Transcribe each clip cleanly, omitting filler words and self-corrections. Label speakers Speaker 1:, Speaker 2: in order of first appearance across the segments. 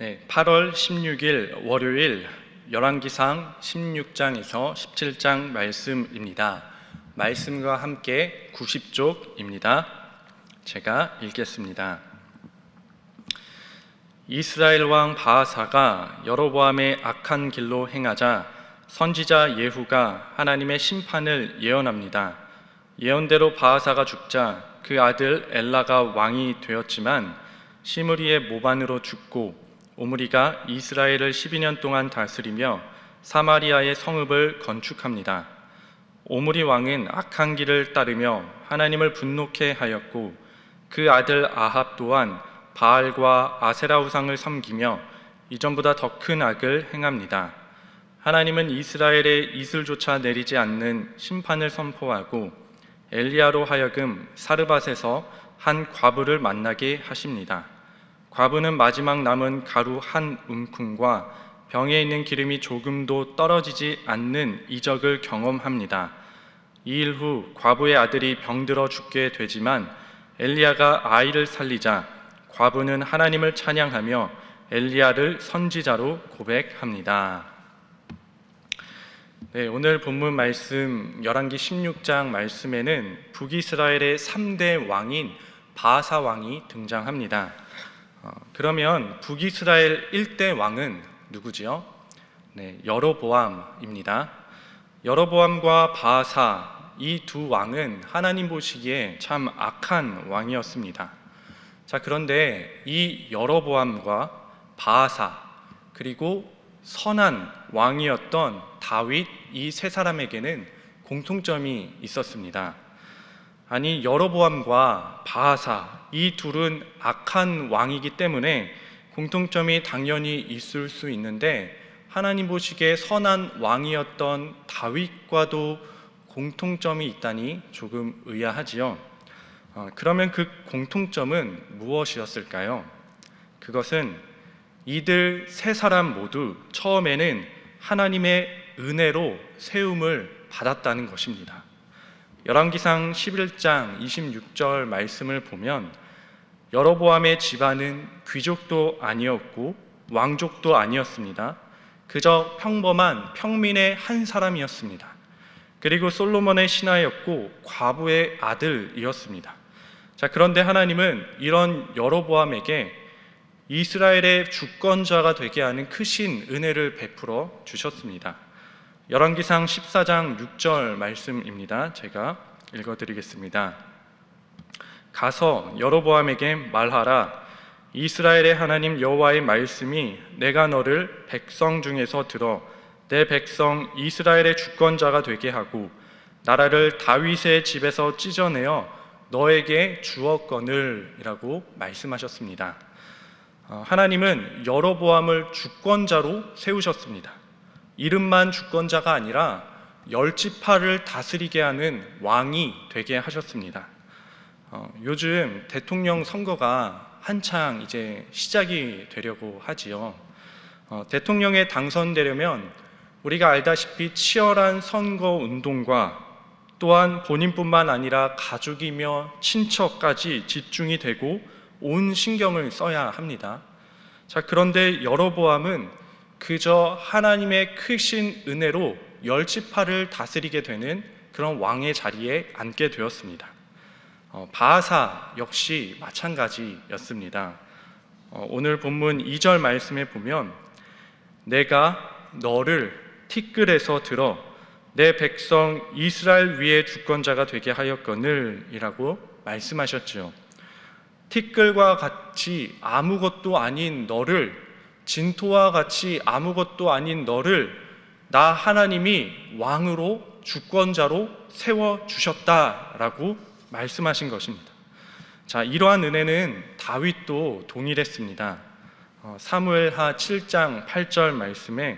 Speaker 1: 8월 16일 월요일 열왕기상 16장에서 17장 말씀입니다. 말씀과 함께 90쪽입니다. 제가 읽겠습니다. 이스라엘 왕 바아사가 여로보암의 악한 길로 행하자 선지자 예후가 하나님의 심판을 예언합니다. 예언대로 바아사가 죽자 그 아들 엘라가 왕이 되었지만 시므리의 모반으로 죽고 오므리가 이스라엘을 12년 동안 다스리며 사마리아의 성읍을 건축합니다. 오므리 왕은 악한 길을 따르며 하나님을 분노케 하였고 그 아들 아합 또한 바알과 아세라 우상을 섬기며 이전보다 더 큰 악을 행합니다. 하나님은 이스라엘에 이슬조차 내리지 않는 심판을 선포하고 엘리야로 하여금 사르밧에서 한 과부를 만나게 하십니다. 과부는 마지막 남은 가루 한 움큼과 병에 있는 기름이 조금도 떨어지지 않는 이적을 경험합니다. 이 일 후 과부의 아들이 병들어 죽게 되지만 엘리야가 아이를 살리자 과부는 하나님을 찬양하며 엘리야를 선지자로 고백합니다. 오늘 본문 말씀 열왕기 16장 말씀에는 북이스라엘의 3대 왕인 바아사 왕이 등장합니다. 그러면 북이스라엘 1대 왕은 누구지요? 여로보암입니다. 여로보암과 바아사 이 두 왕은 하나님 보시기에 참 악한 왕이었습니다. 그런데 이 여로보암과 바아사 그리고 선한 왕이었던 다윗 이 세 사람에게는 공통점이 있었습니다. 아니 여로보암과 바아사 이 둘은 악한 왕이기 때문에 공통점이 당연히 있을 수 있는데 하나님 보시기에 선한 왕이었던 다윗과도 공통점이 있다니 조금 의아하지요. 그러면 그 공통점은 무엇이었을까요? 그것은 이들 세 사람 모두 처음에는 하나님의 은혜로 세움을 받았다는 것입니다. 열왕기상 11장 26절 말씀을 보면 여로보암의 집안은 귀족도 아니었고 왕족도 아니었습니다. 그저 평범한 평민의 한 사람이었습니다. 그리고 솔로몬의 신하였고 과부의 아들이었습니다. 그런데 하나님은 이런 여로보암에게 이스라엘의 주권자가 되게 하는 크신 은혜를 베풀어 주셨습니다. 열왕기상 14장 6절 말씀입니다. 제가 읽어드리겠습니다. 가서 여로보암에게 말하라. 이스라엘의 하나님 여호와의 말씀이 내가 너를 백성 중에서 들어 내 백성 이스라엘의 주권자가 되게 하고 나라를 다윗의 집에서 찢어내어 너에게 주었거늘 이라고 말씀하셨습니다. 하나님은 여로보암을 주권자로 세우셨습니다. 이름만 주권자가 아니라 10지파를 다스리게 하는 왕이 되게 하셨습니다. 요즘 대통령 선거가 한창 이제 시작이 되려고 하지요. 대통령에 당선되려면 우리가 알다시피 치열한 선거 운동과 또한 본인뿐만 아니라 가족이며 친척까지 집중이 되고 온 신경을 써야 합니다. 그런데 여로보암은 그저 하나님의 크신 은혜로 10지파를 다스리게 되는 그런 왕의 자리에 앉게 되었습니다. 바아사 역시 마찬가지였습니다. 오늘 본문 2절 말씀에 보면 내가 너를 티끌에서 들어 내 백성 이스라엘 위에 주권자가 되게 하였거늘 이라고 말씀하셨죠. 티끌과 같이 아무것도 아닌 너를, 진토와 같이 아무것도 아닌 너를 나 하나님이 왕으로 주권자로 세워주셨다라고 말씀하신 것입니다. 이러한 은혜는 다윗도 동일했습니다. 사무엘하 7장 8절 말씀에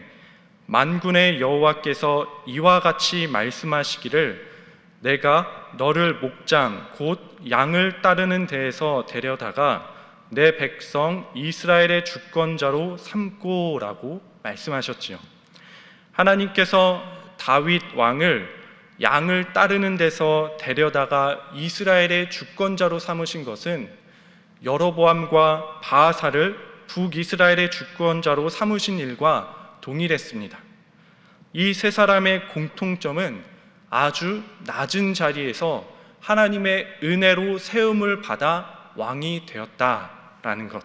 Speaker 1: 만군의 여호와께서 이와 같이 말씀하시기를 내가 너를 목장 곧 양을 따르는 데에서 데려다가 내 백성 이스라엘의 주권자로 삼고라고 말씀하셨지요. 하나님께서 다윗 왕을 양을 따르는 데서 데려다가 이스라엘의 주권자로 삼으신 것은 여로보암과 바아사를 북이스라엘의 주권자로 삼으신 일과 동일했습니다. 이 세 사람의 공통점은 아주 낮은 자리에서 하나님의 은혜로 세움을 받아 왕이 되었다라는 것.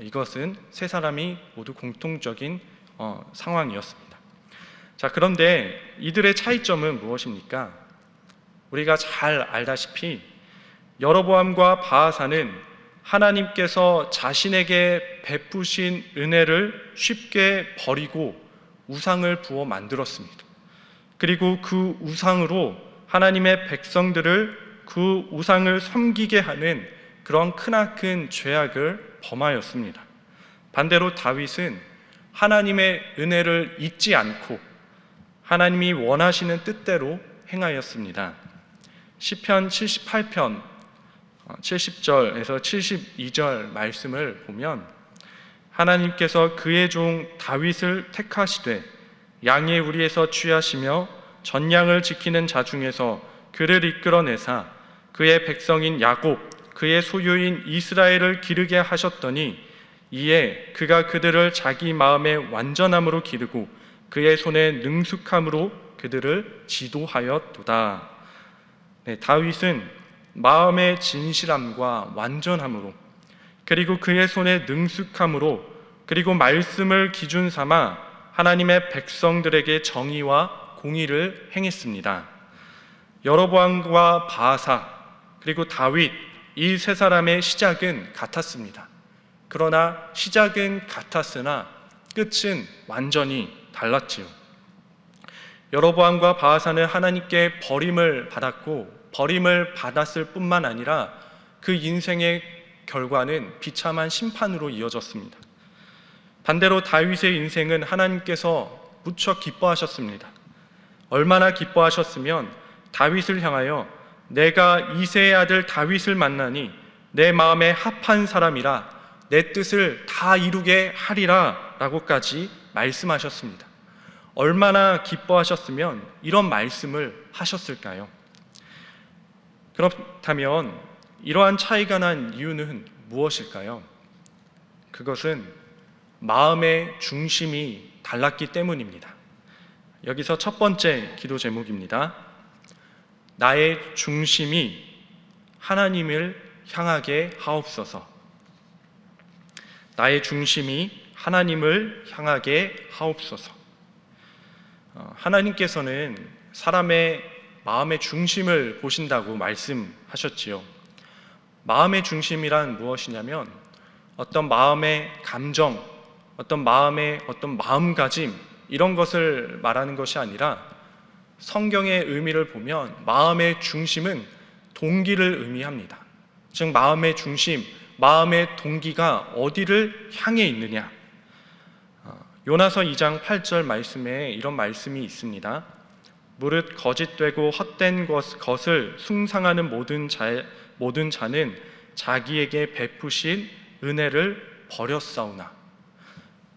Speaker 1: 이것은 세 사람이 모두 공통적인 상황이었습니다. 자, 그런데 이들의 차이점은 무엇입니까? 우리가 잘 알다시피 여로보암과 바하사는 하나님께서 자신에게 베푸신 은혜를 쉽게 버리고 우상을 부어 만들었습니다. 그리고 그 우상으로 하나님의 백성들을 그 우상을 섬기게 하는 그런 크나큰 죄악을 범하였습니다. 반대로 다윗은 하나님의 은혜를 잊지 않고 하나님이 원하시는 뜻대로 행하였습니다. 시편 78편 70절에서 72절 말씀을 보면 하나님께서 그의 종 다윗을 택하시되 양의 우리에서 취하시며 전양을 지키는 자 중에서 그를 이끌어내사 그의 백성인 야곱 그의 소유인 이스라엘을 기르게 하셨더니 이에 그가 그들을 자기 마음의 완전함으로 기르고 그의 손의 능숙함으로 그들을 지도하였도다. 다윗은 마음의 진실함과 완전함으로 그리고 그의 손의 능숙함으로 그리고 말씀을 기준 삼아 하나님의 백성들에게 정의와 공의를 행했습니다. 여로보암과 바하사 그리고 다윗 이 세 사람의 시작은 같았습니다. 그러나 시작은 같았으나 끝은 완전히 달랐지요. 여로보암과 바하사는 하나님께 버림을 받았고 버림을 받았을 뿐만 아니라 그 인생의 결과는 비참한 심판으로 이어졌습니다. 반대로 다윗의 인생은 하나님께서 무척 기뻐하셨습니다. 얼마나 기뻐하셨으면 다윗을 향하여 내가 이새의 아들 다윗을 만나니 내 마음에 합한 사람이라 내 뜻을 다 이루게 하리라 라고까지 말씀하셨습니다. 얼마나 기뻐하셨으면 이런 말씀을 하셨을까요? 그렇다면 이러한 차이가 난 이유는 무엇일까요? 그것은 마음의 중심이 달랐기 때문입니다. 여기서 첫 번째 기도 제목입니다. 나의 중심이 하나님을 향하게 하옵소서. 나의 중심이 하나님을 향하게 하옵소서. 하나님께서는 사람의 마음의 중심을 보신다고 말씀하셨지요. 마음의 중심이란 무엇이냐면 어떤 마음의 감정, 어떤 마음의 어떤 마음가짐 이런 것을 말하는 것이 아니라 성경의 의미를 보면 마음의 중심은 동기를 의미합니다. 즉 마음의 중심, 마음의 동기가 어디를 향해 있느냐. 요나서 2장 8절 말씀에 이런 말씀이 있습니다. 무릇 거짓되고 헛된 것을 숭상하는 모든 자는 자기에게 베푸신 은혜를 버렸사오나.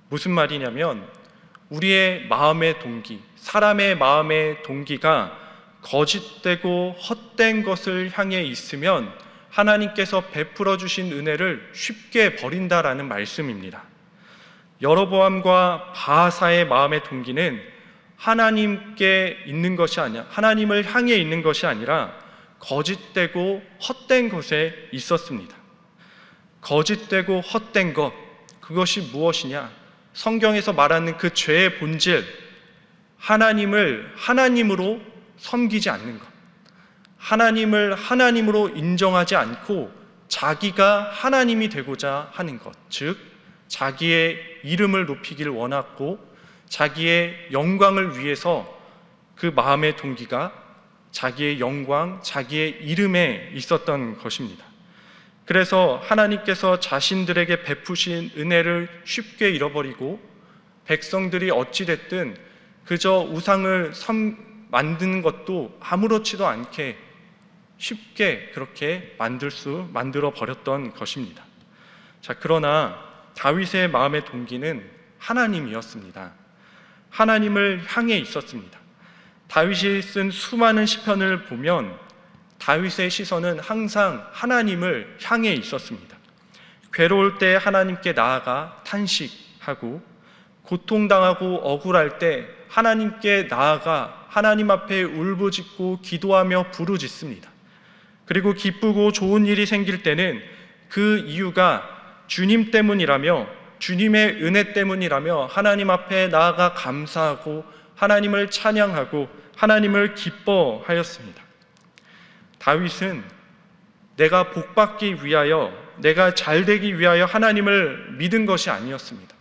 Speaker 1: 무슨 말이냐면 우리의 마음의 동기, 사람의 마음의 동기가 거짓되고 헛된 것을 향해 있으면 하나님께서 베풀어 주신 은혜를 쉽게 버린다라는 말씀입니다. 여로보암과 바하사의 마음의 동기는 하나님께 있는 것이 아니라 하나님을 향해 있는 것이 아니라 거짓되고 헛된 것에 있었습니다. 거짓되고 헛된 것, 그것이 무엇이냐? 성경에서 말하는 그 죄의 본질, 하나님을 하나님으로 섬기지 않는 것, 하나님을 하나님으로 인정하지 않고 자기가 하나님이 되고자 하는 것, 즉 자기의 이름을 높이기를 원했고 자기의 영광을 위해서 그 마음의 동기가 자기의 영광, 자기의 이름에 있었던 것입니다. 그래서 하나님께서 자신들에게 베푸신 은혜를 쉽게 잃어버리고 백성들이 어찌됐든 그저 우상을 만드는 것도 아무렇지도 않게 쉽게 그렇게 만들어 버렸던 것입니다. 자, 그러나 다윗의 마음의 동기는 하나님이었습니다. 하나님을 향해 있었습니다. 다윗이 쓴 수많은 시편을 보면 다윗의 시선은 항상 하나님을 향해 있었습니다. 괴로울 때 하나님께 나아가 탄식하고, 고통당하고 억울할 때 하나님께 나아가 하나님 앞에 울부짖고 기도하며 부르짖습니다. 그리고 기쁘고 좋은 일이 생길 때는 그 이유가 주님 때문이라며, 주님의 은혜 때문이라며 하나님 앞에 나아가 감사하고 하나님을 찬양하고 하나님을 기뻐하였습니다. 다윗은 내가 복받기 위하여, 내가 잘되기 위하여 하나님을 믿은 것이 아니었습니다.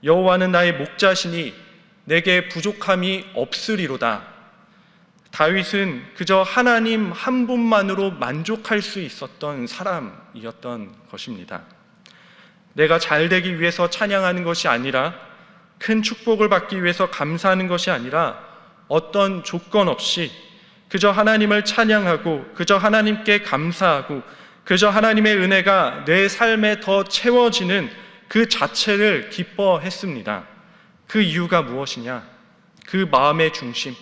Speaker 1: 여호와는 나의 목자시니 내게 부족함이 없으리로다. 다윗은 그저 하나님 한 분만으로 만족할 수 있었던 사람이었던 것입니다. 내가 잘되기 위해서 찬양하는 것이 아니라, 큰 축복을 받기 위해서 감사하는 것이 아니라, 어떤 조건 없이 그저 하나님을 찬양하고 그저 하나님께 감사하고 그저 하나님의 은혜가 내 삶에 더 채워지는 그 자체를 기뻐했습니다. 그 이유가 무엇이냐? 그 마음의 중심,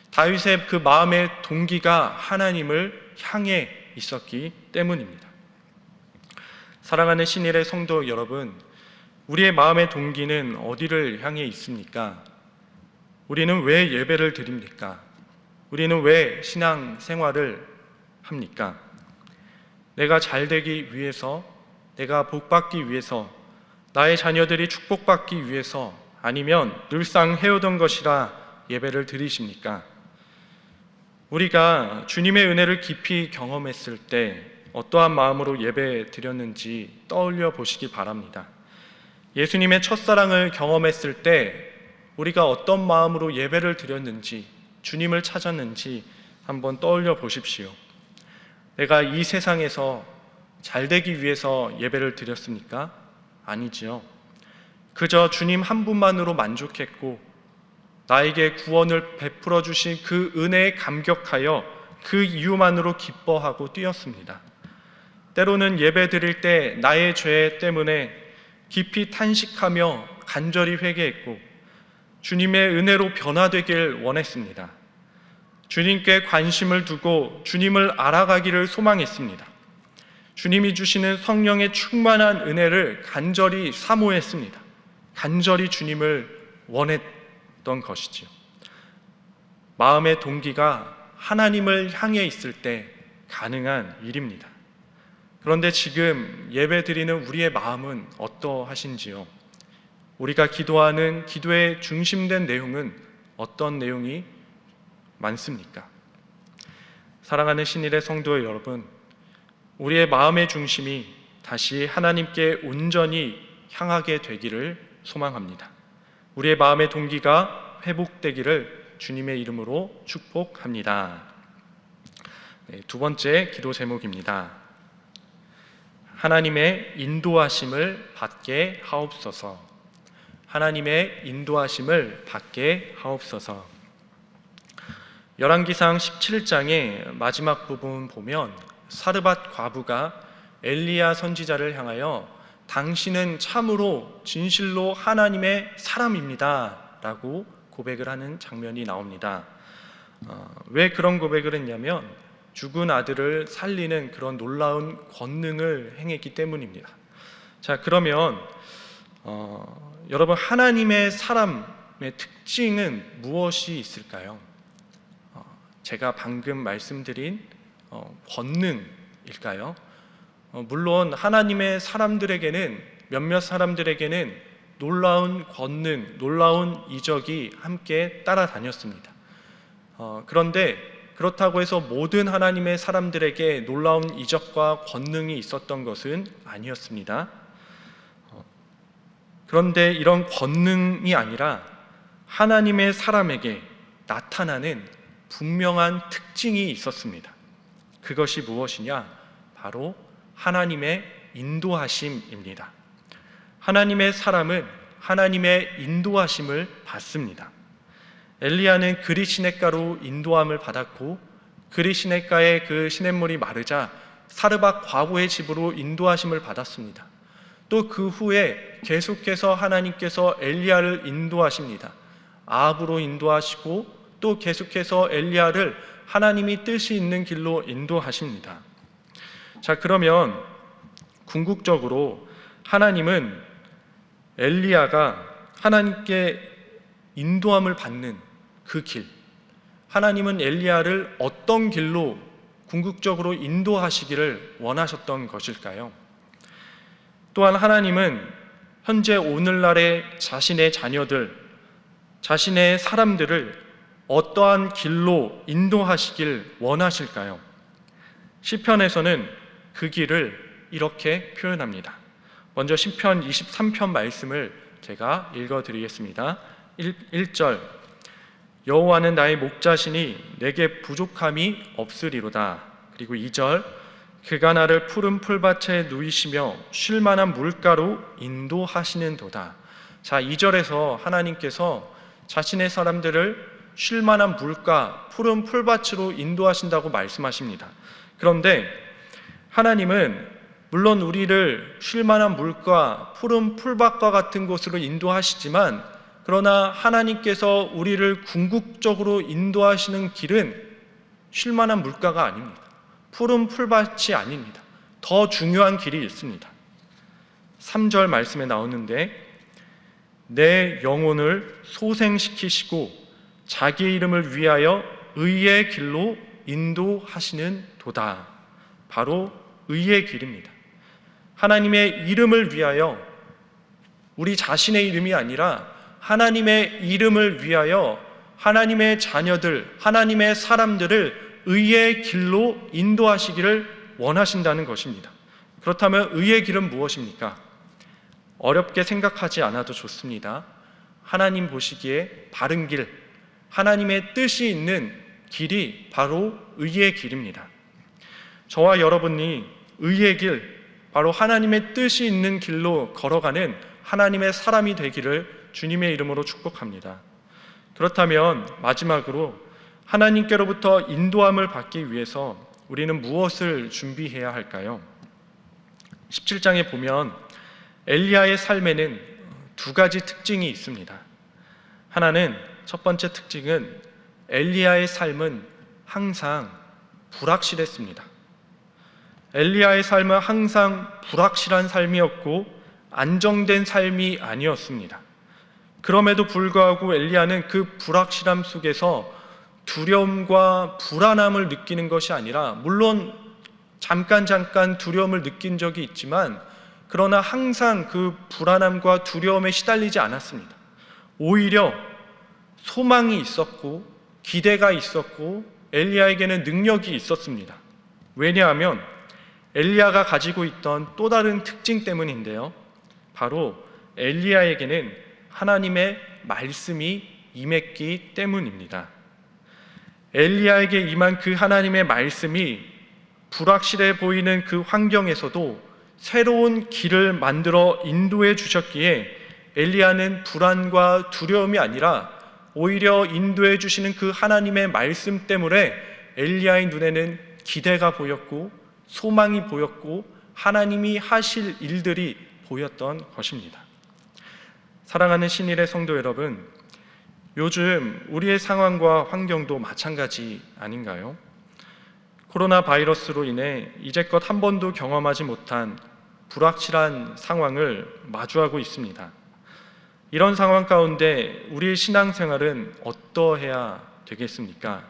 Speaker 1: 다윗의 그 마음의 동기가 하나님을 향해 있었기 때문입니다. 사랑하는 신일의 성도 여러분, 우리의 마음의 동기는 어디를 향해 있습니까? 우리는 왜 예배를 드립니까? 우리는 왜 신앙 생활을 합니까? 내가 잘되기 위해서, 내가 복받기 위해서, 나의 자녀들이 축복받기 위해서, 아니면 늘상 해오던 것이라 예배를 드리십니까? 우리가 주님의 은혜를 깊이 경험했을 때 어떠한 마음으로 예배 드렸는지 떠올려 보시기 바랍니다. 예수님의 첫사랑을 경험했을 때 우리가 어떤 마음으로 예배를 드렸는지, 주님을 찾았는지 한번 떠올려 보십시오. 내가 이 세상에서 잘되기 위해서 예배를 드렸습니까? 아니지요. 그저 주님 한 분만으로 만족했고, 나에게 구원을 베풀어 주신 그 은혜에 감격하여 그 이유만으로 기뻐하고 뛰었습니다. 때로는 예배 드릴 때 나의 죄 때문에 깊이 탄식하며 간절히 회개했고, 주님의 은혜로 변화되길 원했습니다. 주님께 관심을 두고 주님을 알아가기를 소망했습니다. 주님이 주시는 성령의 충만한 은혜를 간절히 사모했습니다. 간절히 주님을 원했던 것이지요. 마음의 동기가 하나님을 향해 있을 때 가능한 일입니다. 그런데 지금 예배 드리는 우리의 마음은 어떠하신지요? 우리가 기도하는 기도의 중심된 내용은 어떤 내용이 많습니까? 사랑하는 신일의 성도 여러분, 우리의 마음의 중심이 다시 하나님께 온전히 향하게 되기를 소망합니다. 우리의 마음의 동기가 회복되기를 주님의 이름으로 축복합니다. 두 번째 기도 제목입니다. 하나님의 인도하심을 받게 하옵소서. 하나님의 인도하심을 받게 하옵소서. 열왕기상 17장의 마지막 부분 보면 사르밧 과부가 엘리야 선지자를 향하여 당신은 참으로 진실로 하나님의 사람입니다 라고 고백을 하는 장면이 나옵니다. 왜 그런 고백을 했냐면 죽은 아들을 살리는 그런 놀라운 권능을 행했기 때문입니다. 자, 그러면 여러분, 하나님의 사람의 특징은 무엇이 있을까요? 제가 방금 말씀드린 권능일까요? 물론 하나님의 사람들에게는, 몇몇 사람들에게는 놀라운 권능, 놀라운 이적이 함께 따라다녔습니다. 그런데 그렇다고 해서 모든 하나님의 사람들에게 놀라운 이적과 권능이 있었던 것은 아니었습니다. 그런데 이런 권능이 아니라 하나님의 사람에게 나타나는 분명한 특징이 있었습니다. 그것이 무엇이냐? 바로 하나님의 인도하심입니다. 하나님의 사람은 하나님의 인도하심을 받습니다. 엘리야는 그리 시냇가로 인도함을 받았고, 그리 시냇가에 그 시냇물이 마르자 사르밧 과부의 집으로 인도하심을 받았습니다. 또 그 후에 계속해서 하나님께서 엘리야를 인도하십니다. 아합으로 인도하시고 또 계속해서 엘리야를 하나님이 뜻이 있는 길로 인도하십니다. 자, 그러면 궁극적으로 하나님은 엘리야가 하나님께 인도함을 받는 그 길, 하나님은 엘리야를 어떤 길로 궁극적으로 인도하시기를 원하셨던 것일까요? 또한 하나님은 현재 오늘날의 자신의 자녀들, 자신의 사람들을 어떠한 길로 인도하시길 원하실까요? 시편에서는 그 길을 이렇게 표현합니다. 먼저 시편 23편 말씀을 제가 읽어드리겠습니다. 1절 여호와는 나의 목자시니 내게 부족함이 없으리로다. 그리고 2절 그가 나를 푸른 풀밭에 누이시며 쉴만한 물가로 인도하시는도다. 자, 2절에서 하나님께서 자신의 사람들을 쉴만한 물가, 푸른 풀밭으로 인도하신다고 말씀하십니다. 그런데 하나님은 물론 우리를 쉴만한 물가, 푸른 풀밭과 같은 곳으로 인도하시지만, 그러나 하나님께서 우리를 궁극적으로 인도하시는 길은 쉴만한 물가가 아닙니다. 푸른 풀밭이 아닙니다. 더 중요한 길이 있습니다. 3절 말씀에 나오는데 내 영혼을 소생시키시고 자기의 이름을 위하여 의의 길로 인도하시는 도다. 바로 의의 길입니다. 하나님의 이름을 위하여, 우리 자신의 이름이 아니라 하나님의 이름을 위하여 하나님의 자녀들, 하나님의 사람들을 의의 길로 인도하시기를 원하신다는 것입니다. 그렇다면 의의 길은 무엇입니까? 어렵게 생각하지 않아도 좋습니다. 하나님 보시기에 바른 길, 하나님의 뜻이 있는 길이 바로 의의 길입니다. 저와 여러분이 의의 길, 바로 하나님의 뜻이 있는 길로 걸어가는 하나님의 사람이 되기를 주님의 이름으로 축복합니다. 그렇다면 마지막으로 하나님께로부터 인도함을 받기 위해서 우리는 무엇을 준비해야 할까요? 17장에 보면 엘리야의 삶에는 두 가지 특징이 있습니다. 하나는, 첫 번째 특징은 엘리야의 삶은 항상 불확실했습니다. 엘리야의 삶은 항상 불확실한 삶이었고 안정된 삶이 아니었습니다. 그럼에도 불구하고 엘리야는 그 불확실함 속에서 두려움과 불안함을 느끼는 것이 아니라, 물론 잠깐 두려움을 느낀 적이 있지만, 그러나 항상 그 불안함과 두려움에 시달리지 않았습니다. 오히려 소망이 있었고 기대가 있었고 엘리야에게는 능력이 있었습니다. 왜냐하면 엘리야가 가지고 있던 또 다른 특징 때문인데요, 바로 엘리야에게는 하나님의 말씀이 임했기 때문입니다. 엘리야에게 임한 그 하나님의 말씀이 불확실해 보이는 그 환경에서도 새로운 길을 만들어 인도해 주셨기에 엘리야는 불안과 두려움이 아니라 오히려 인도해 주시는 그 하나님의 말씀 때문에 엘리야의 눈에는 기대가 보였고 소망이 보였고 하나님이 하실 일들이 보였던 것입니다. 사랑하는 신일의 성도 여러분, 요즘 우리의 상황과 환경도 마찬가지 아닌가요? 코로나 바이러스로 인해 이제껏 한 번도 경험하지 못한 불확실한 상황을 마주하고 있습니다. 이런 상황 가운데 우리의 신앙생활은 어떠해야 되겠습니까?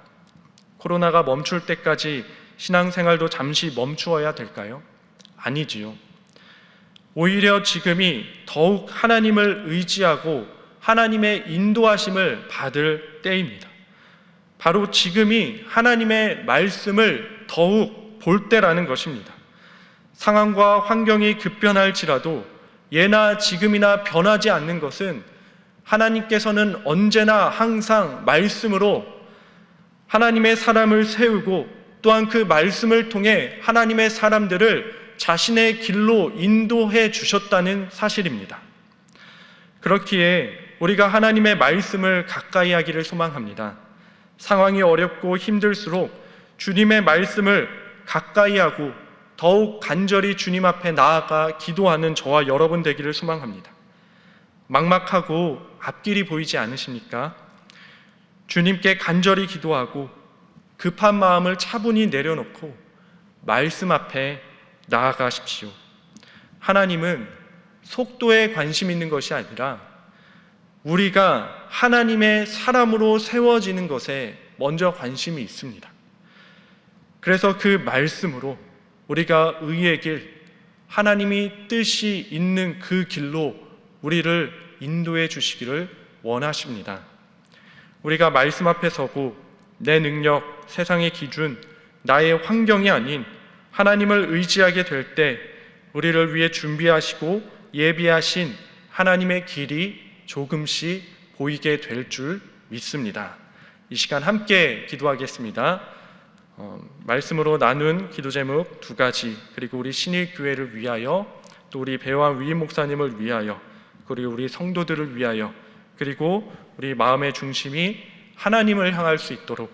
Speaker 1: 코로나가 멈출 때까지 신앙생활도 잠시 멈추어야 될까요? 아니지요. 오히려 지금이 더욱 하나님을 의지하고 하나님의 인도하심을 받을 때입니다. 바로 지금이 하나님의 말씀을 더욱 볼 때라는 것입니다. 상황과 환경이 급변할지라도 예나 지금이나 변하지 않는 것은 하나님께서는 언제나 항상 말씀으로 하나님의 사람을 세우고 또한 그 말씀을 통해 하나님의 사람들을 자신의 길로 인도해 주셨다는 사실입니다. 그렇기에 우리가 하나님의 말씀을 가까이 하기를 소망합니다. 상황이 어렵고 힘들수록 주님의 말씀을 가까이 하고 더욱 간절히 주님 앞에 나아가 기도하는 저와 여러분 되기를 소망합니다. 막막하고 앞길이 보이지 않으십니까? 주님께 간절히 기도하고 급한 마음을 차분히 내려놓고 말씀 앞에 나아가십시오. 하나님은 속도에 관심 있는 것이 아니라 우리가 하나님의 사람으로 세워지는 것에 먼저 관심이 있습니다. 그래서 그 말씀으로 우리가 의의 길, 하나님이 뜻이 있는 그 길로 우리를 인도해 주시기를 원하십니다. 우리가 말씀 앞에 서고 내 능력, 세상의 기준, 나의 환경이 아닌 하나님을 의지하게 될 때 우리를 위해 준비하시고 예비하신 하나님의 길이 조금씩 보이게 될 줄 믿습니다. 이 시간 함께 기도하겠습니다. 말씀으로 나눈 기도 제목 2가지, 그리고 우리 신일교회를 위하여, 또 우리 배화 위임 목사님을 위하여, 그리고 우리 성도들을 위하여, 그리고 우리 마음의 중심이 하나님을 향할 수 있도록,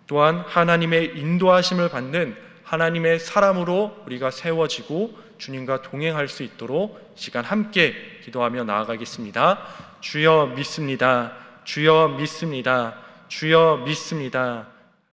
Speaker 1: 또한 하나님의 인도하심을 받는 하나님의 사람으로 우리가 세워지고 주님과 동행할 수 있도록 시간 함께 기도하며 나아가겠습니다. 주여 믿습니다. 주여 믿습니다. 주여 믿습니다.